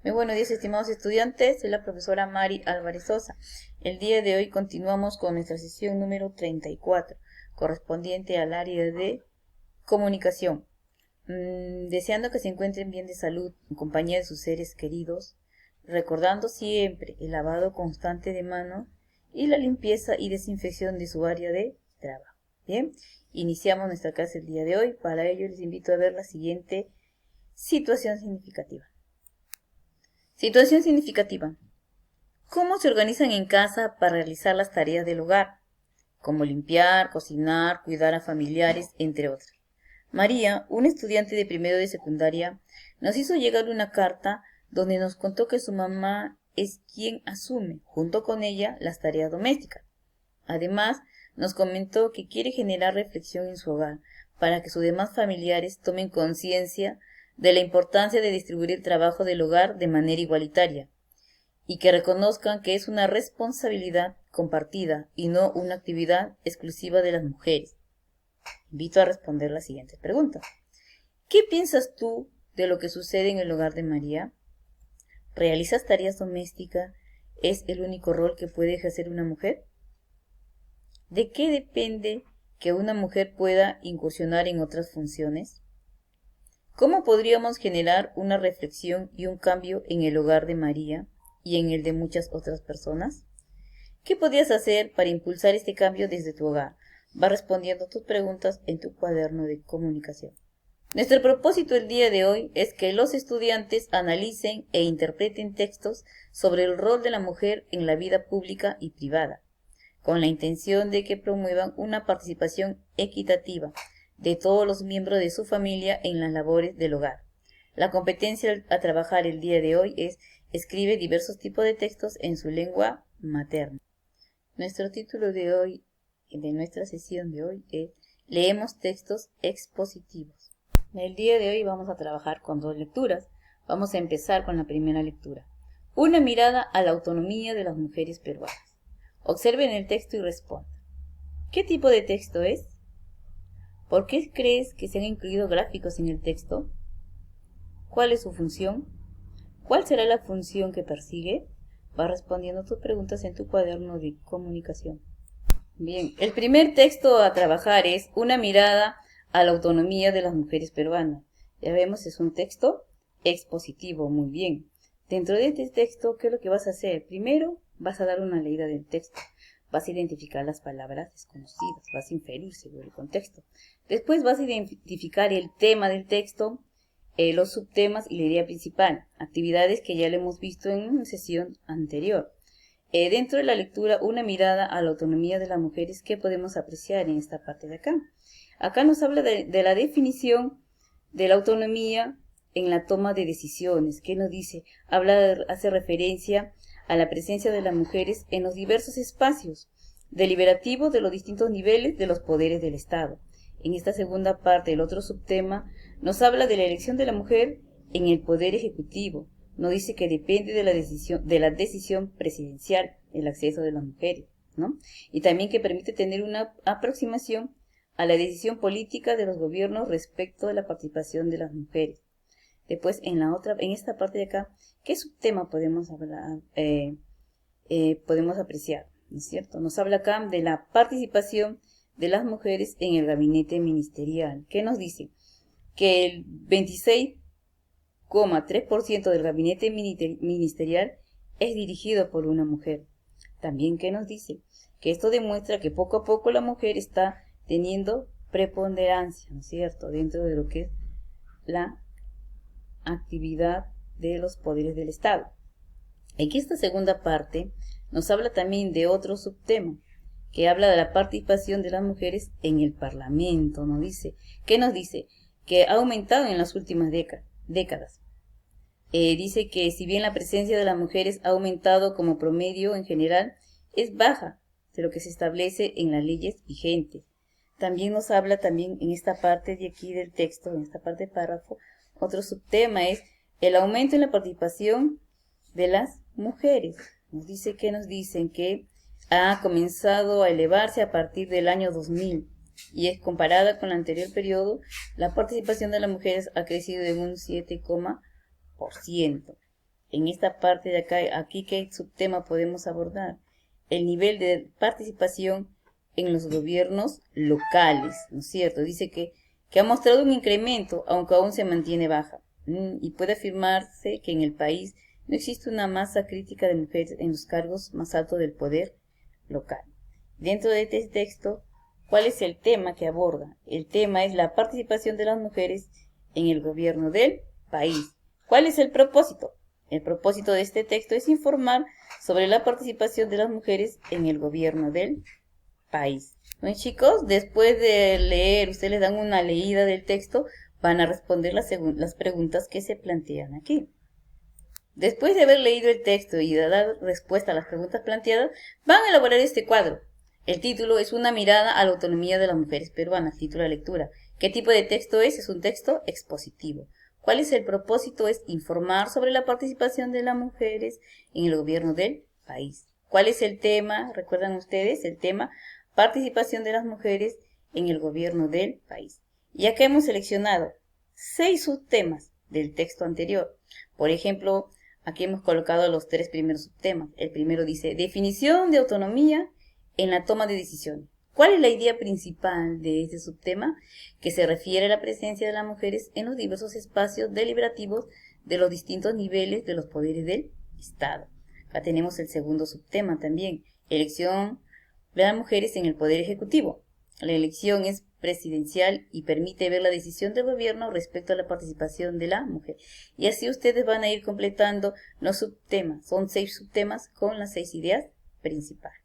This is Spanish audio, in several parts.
Muy buenos días, estimados estudiantes. Soy la profesora Mari Álvarez Sosa. El día de hoy continuamos con nuestra sesión número 34, correspondiente al área de comunicación. Deseando que se encuentren bien de salud, en compañía de sus seres queridos, recordando siempre el lavado constante de manos y la limpieza y desinfección de su área de trabajo. Bien, iniciamos nuestra clase el día de hoy. Para ello les invito a ver la siguiente situación significativa. Situación significativa. ¿Cómo se organizan en casa para realizar las tareas del hogar? Como limpiar, cocinar, cuidar a familiares, entre otras. María, una estudiante de primero de secundaria, nos hizo llegar una carta donde nos contó que su mamá es quien asume, junto con ella, las tareas domésticas. Además, nos comentó que quiere generar reflexión en su hogar para que sus demás familiares tomen conciencia de la importancia de distribuir el trabajo del hogar de manera igualitaria y que reconozcan que es una responsabilidad compartida y no una actividad exclusiva de las mujeres. Invito a responder las siguientes preguntas. ¿Qué piensas tú de lo que sucede en el hogar de María? ¿Realizas tareas domésticas? ¿Es el único rol que puede ejercer una mujer? ¿De qué depende que una mujer pueda incursionar en otras funciones? ¿Cómo podríamos generar una reflexión y un cambio en el hogar de María y en el de muchas otras personas? ¿Qué podrías hacer para impulsar este cambio desde tu hogar? Va respondiendo tus preguntas en tu cuaderno de comunicación. Nuestro propósito el día de hoy es que los estudiantes analicen e interpreten textos sobre el rol de la mujer en la vida pública y privada, con la intención de que promuevan una participación equitativa de todos los miembros de su familia en las labores del hogar. La competencia a trabajar el día de hoy es escribe diversos tipos de textos en su lengua materna. Nuestro título de hoy, de nuestra sesión de hoy, es Leemos textos expositivos. El día de hoy vamos a trabajar con dos lecturas. Vamos a empezar con la primera lectura. Una mirada a la autonomía de las mujeres peruanas. Observen el texto y respondan. ¿Qué tipo de texto es? ¿Por qué crees que se han incluido gráficos en el texto? ¿Cuál es su función? ¿Cuál será la función que persigue? Va respondiendo tus preguntas en tu cuaderno de comunicación. Bien, el primer texto a trabajar es Una mirada a la autonomía de las mujeres peruanas. Ya vemos, es un texto expositivo, muy bien. Dentro de este texto, ¿qué es lo que vas a hacer? Primero, vas a dar una leída del texto. Vas a identificar las palabras desconocidas, vas a inferir según el contexto. Después vas a identificar el tema del texto, los subtemas y la idea principal, actividades que ya lo hemos visto en una sesión anterior. Dentro de la lectura, una mirada a la autonomía de las mujeres, ¿qué podemos apreciar en esta parte de acá? Acá nos habla de la definición de la autonomía en la toma de decisiones. ¿Qué nos dice? Hace referencia a la presencia de las mujeres en los diversos espacios deliberativos de los distintos niveles de los poderes del Estado. En esta segunda parte, el otro subtema, nos habla de la elección de la mujer en el poder ejecutivo. Nos dice que depende de la decisión presidencial el acceso de las mujeres, ¿no? Y también que permite tener una aproximación a la decisión política de los gobiernos respecto a la participación de las mujeres. Después, en esta parte de acá, ¿qué subtema podemos hablar, podemos apreciar? ¿No es cierto? Nos habla acá de la participación de las mujeres en el gabinete ministerial. ¿Qué nos dice? Que el 26,3% del gabinete ministerial es dirigido por una mujer. También, ¿qué nos dice? Que esto demuestra que poco a poco la mujer está teniendo preponderancia, ¿no es cierto?, dentro de lo que es la actividad de los poderes del Estado. Aquí esta segunda parte nos habla también de otro subtema, que habla de la participación de las mujeres en el Parlamento. Nos dice, ¿qué nos dice? Que ha aumentado en las últimas décadas. Dice que si bien la presencia de las mujeres ha aumentado como promedio en general, es baja de lo que se establece en las leyes vigentes. También nos habla también en esta parte de aquí del texto, en esta parte del párrafo, otro subtema es el aumento en la participación de las mujeres. Nos dice que ha comenzado a elevarse a partir del año 2000 y es comparada con el anterior periodo, la participación de las mujeres ha crecido en un 7,%. en esta parte de acá, aquí qué subtema podemos abordar. El nivel de participación en los gobiernos locales, ¿no es cierto? Dice que ha mostrado un incremento, aunque aún se mantiene baja. Y puede afirmarse que en el país no existe una masa crítica de mujeres en los cargos más altos del poder local. Dentro de este texto, ¿cuál es el tema que aborda? El tema es la participación de las mujeres en el gobierno del país. ¿Cuál es el propósito? El propósito de este texto es informar sobre la participación de las mujeres en el gobierno del país. Bueno, chicos, después de leer, ustedes les dan una leída del texto, van a responder las preguntas que se plantean aquí. Después de haber leído el texto y de dar respuesta a las preguntas planteadas, van a elaborar este cuadro. El título es Una mirada a la autonomía de las mujeres peruanas, título de lectura. ¿Qué tipo de texto es? Es un texto expositivo. ¿Cuál es el propósito? Es informar sobre la participación de las mujeres en el gobierno del país. ¿Cuál es el tema? ¿Recuerdan ustedes? El tema, participación de las mujeres en el gobierno del país. Y acá hemos seleccionado 6 subtemas del texto anterior. Por ejemplo, aquí hemos colocado los 3 primeros subtemas. El primero dice, definición de autonomía en la toma de decisiones. ¿Cuál es la idea principal de este subtema? Que se refiere a la presencia de las mujeres en los diversos espacios deliberativos de los distintos niveles de los poderes del Estado. Acá tenemos el segundo subtema también, elección de las mujeres en el Poder Ejecutivo. La elección es presidencial y permite ver la decisión del gobierno respecto a la participación de la mujer. Y así ustedes van a ir completando los subtemas. Son 6 subtemas con las 6 ideas principales.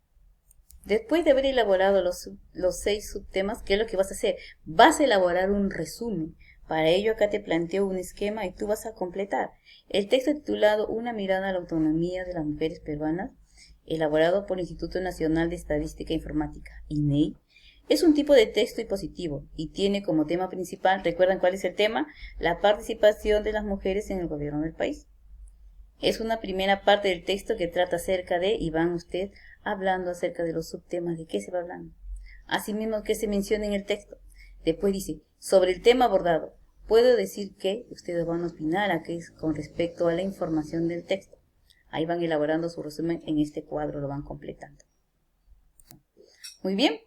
Después de haber elaborado los 6 subtemas, ¿qué es lo que vas a hacer? Vas a elaborar un resumen. Para ello acá te planteo un esquema y tú vas a completar. El texto titulado Una mirada a la autonomía de las mujeres peruanas, elaborado por el Instituto Nacional de Estadística e Informática, INEI, es un tipo de texto dispositivo y tiene como tema principal, ¿recuerdan cuál es el tema? La participación de las mujeres en el gobierno del país. Es una primera parte del texto que trata acerca de, y van ustedes hablando acerca de los subtemas, de qué se va hablando. Asimismo, que se menciona en el texto. Después dice, sobre el tema abordado, puedo decir que ustedes van a opinar a qué es con respecto a la información del texto. Ahí van elaborando su resumen en este cuadro, lo van completando. Muy bien,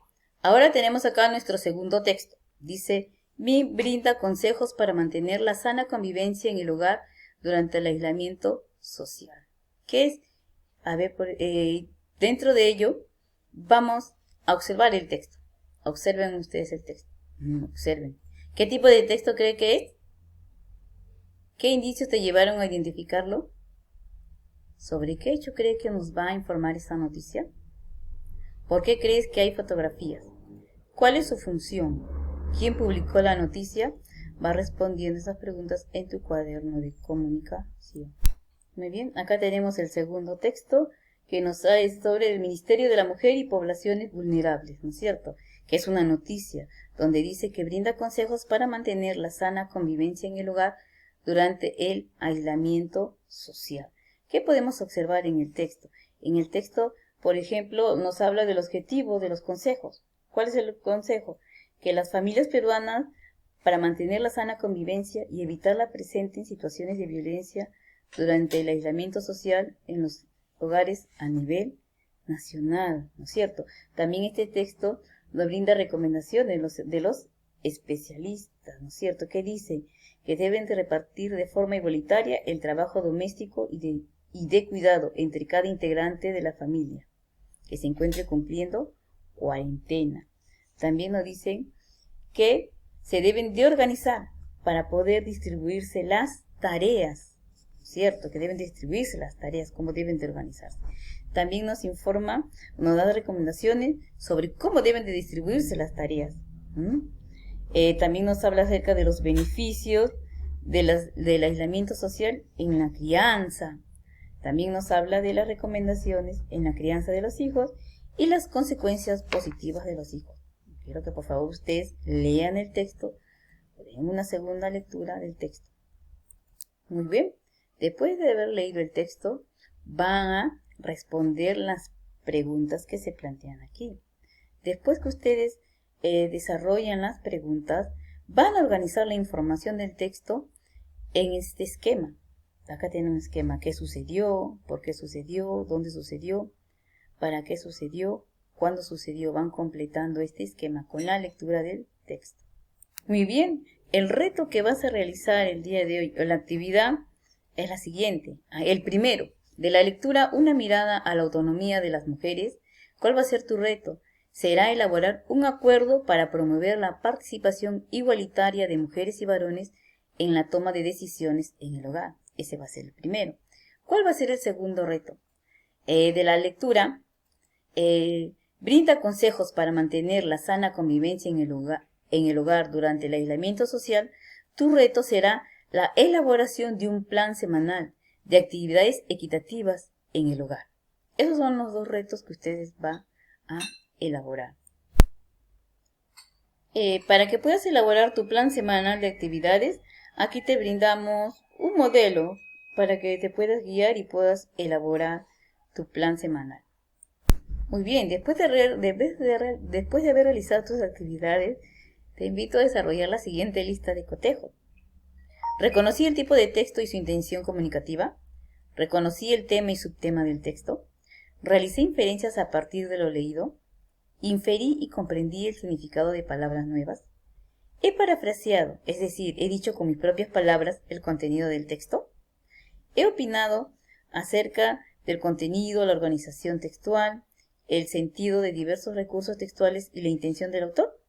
ahora tenemos acá nuestro segundo texto. Dice, MIM brinda consejos para mantener la sana convivencia en el hogar durante el aislamiento social. ¿Qué es? A ver, dentro de ello vamos a observar el texto. Observen ustedes el texto. Observen. ¿Qué tipo de texto cree que es? ¿Qué indicios te llevaron a identificarlo? ¿Sobre qué hecho cree que nos va a informar esta noticia? ¿Por qué crees que hay fotografías? ¿Cuál es su función? ¿Quién publicó la noticia? Va respondiendo esas preguntas en tu cuaderno de comunicación. Muy bien, acá tenemos el segundo texto que nos trae sobre el Ministerio de la Mujer y Poblaciones Vulnerables, ¿no es cierto? Que es una noticia donde dice que brinda consejos para mantener la sana convivencia en el hogar durante el aislamiento social. ¿Qué podemos observar en el texto? En el texto, por ejemplo, nos habla del objetivo de los consejos. ¿Cuál es el consejo? Que las familias peruanas, para mantener la sana convivencia y evitar la presente en situaciones de violencia durante el aislamiento social en los hogares a nivel nacional, ¿no es cierto? También este texto nos brinda recomendaciones de los especialistas, ¿no es cierto? Que dicen que deben de repartir de forma igualitaria el trabajo doméstico y de cuidado entre cada integrante de la familia que se encuentre cumpliendo cuarentena. También nos dicen que se deben de organizar para poder distribuirse las tareas, ¿cierto? Que deben distribuirse las tareas, cómo deben de organizarse. También nos informa, nos da recomendaciones sobre cómo deben de distribuirse las tareas. También nos habla acerca de los beneficios del aislamiento social en la crianza. También nos habla de las recomendaciones en la crianza de los hijos y las consecuencias positivas de los hijos. Quiero que por favor ustedes lean el texto, den una segunda lectura del texto. Muy bien, después de haber leído el texto, van a responder las preguntas que se plantean aquí. Después que ustedes desarrollan las preguntas, van a organizar la información del texto en este esquema. Acá tenemos un esquema. ¿Qué sucedió? ¿Por qué sucedió? ¿Dónde sucedió? ¿Para qué sucedió? ¿Cuándo sucedió? Van completando este esquema con la lectura del texto. Muy bien. El reto que vas a realizar el día de hoy, o la actividad, es la siguiente. El primero, de la lectura, una mirada a la autonomía de las mujeres. ¿Cuál va a ser tu reto? Será elaborar un acuerdo para promover la participación igualitaria de mujeres y varones en la toma de decisiones en el hogar. Ese va a ser el primero. ¿Cuál va a ser el segundo reto? De la lectura, brinda consejos para mantener la sana convivencia en el hogar durante el aislamiento social. Tu reto será la elaboración de un plan semanal de actividades equitativas en el hogar. Esos son los dos retos que ustedes van a elaborar. Para que puedas elaborar tu plan semanal de actividades, aquí te brindamos un modelo para que te puedas guiar y puedas elaborar tu plan semanal. Muy bien, después de haber realizado tus actividades, te invito a desarrollar la siguiente lista de cotejos. Reconocí el tipo de texto y su intención comunicativa. Reconocí el tema y subtema del texto. Realicé inferencias a partir de lo leído. Inferí y comprendí el significado de palabras nuevas. He parafraseado, es decir, he dicho con mis propias palabras el contenido del texto. He opinado acerca del contenido, la organización textual, el sentido de diversos recursos textuales y la intención del autor.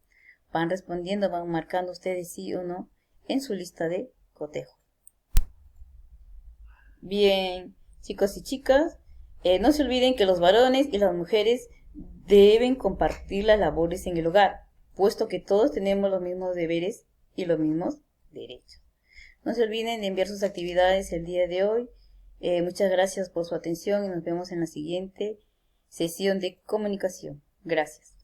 Van respondiendo, van marcando ustedes sí o no en su lista de cotejo. Bien, chicos y chicas, no se olviden que los varones y las mujeres deben compartir las labores en el hogar, puesto que todos tenemos los mismos deberes y los mismos derechos. No se olviden de enviar sus actividades el día de hoy. Muchas gracias por su atención y nos vemos en la siguiente sesión de comunicación. Gracias.